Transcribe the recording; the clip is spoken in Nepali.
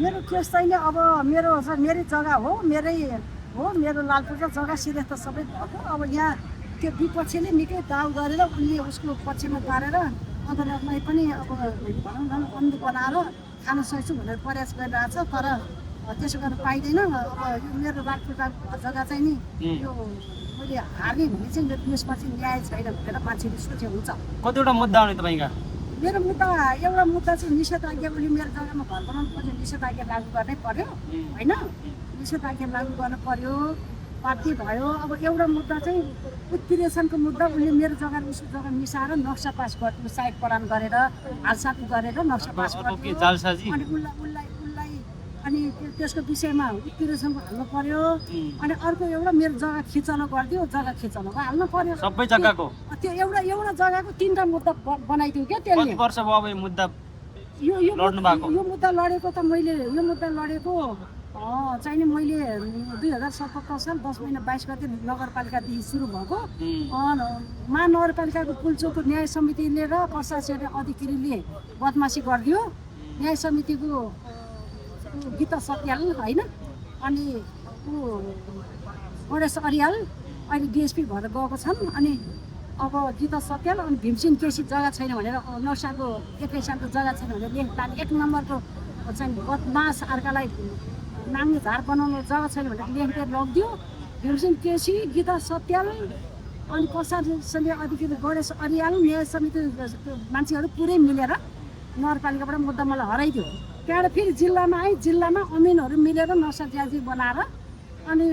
मेरो केस चाहिँ अब मेरै जग्गा हो, मेरो लालपुरको जग्गा सिधै त सबै भएको। अब यहाँ त्यो विपक्षीले निकै दाउ गरेर उनले उसको पक्षमा पारेर अदालतमै पनि अब भनौँ न बन्दी बनाएर खान सक्छु भनेर प्रयास गरिरहेछ। तर त्यसो गर्न पाइँदैन। अब यो मेरो लालपुरको जग्गा चाहिँ नि यो मैले हार्ने भने चाहिँ मेरो त्यसपछि न्याय छैन भनेर मान्छेले सोचे हुन्छ। कतिवटा मुद्दा आउने तपाईँका? मेरो मुद्दा एउटा मुद्दा चाहिँ निषेधाज्ञा उसले मेरो जग्गामा घर बनाउनु पर्यो, निषेधाज्ञा लागू गर्नै पर्यो होइन। निषेधाज्ञा लागू गर्नु पर्यो, पार्टी भयो। अब एउटा मुद्दा चाहिँ उत्प्रेषणको मुद्दा, उसले मेरो जग्गा उसको जग्गा मिसाएर नक्सा पास गर्नु, साइड प्रदान गरेर हालसात गरेर नक्सा पास गर्नु अनि उसलाई अनि त्यसको विषयमा उत्प्रेषणको हाल्नु पर्यो। अनि अर्को एउटा मेरो जग्गा खिचलो गरिदियो, जग्गा खिचलोमा हाल्नु पर्यो। सबै जग्गाको त्यो एउटा जग्गाको 3टा मुद्दा बनाइदियो क्या त्यसले। कति वर्ष भयो अब यो मुद्दा यो लड्नु भएको? यो मुद्दा लडेको त मैले चाहिँ नि मैले 2077 साल 10 महिना 22 गते नगरपालिकादेखि सुरु भएको। महानगरपालिकाको पुलचोकको न्याय समितिले र प्रशासकीय अधिकारीले बदमासी गरिदियो। न्याय समितिको गीता सत्याल होइन, अनि गणेश अरियाल अहिले डिएसपी भएर गएको छन्। अनि अब गीता सत्याल अनि भीमसेन केसी जग्गा छैन भनेर नक्साको एफएसआरको जग्गा छैन भनेर लेख्दा 1 नम्बरको चाहिँ बदमास अर्कालाई नाङ्गे झार बनाउनु जग्गा छैन भनेर लेखेर लगिदियो। भीमसेन केसी, गीता सत्याल अनि प्रशासकीय अधिकारी गणेश अरियाल, न्याय समिति मान्छेहरू पुरै मिलेर नगरपालिकाबाट मुद्दा मलाई हराइदियो। त्यहाँबाट फेरि जिल्लामा आएँ, जिल्लामा अमिनहरू मिलेर नक्सा ज्याजी बनाएर अनि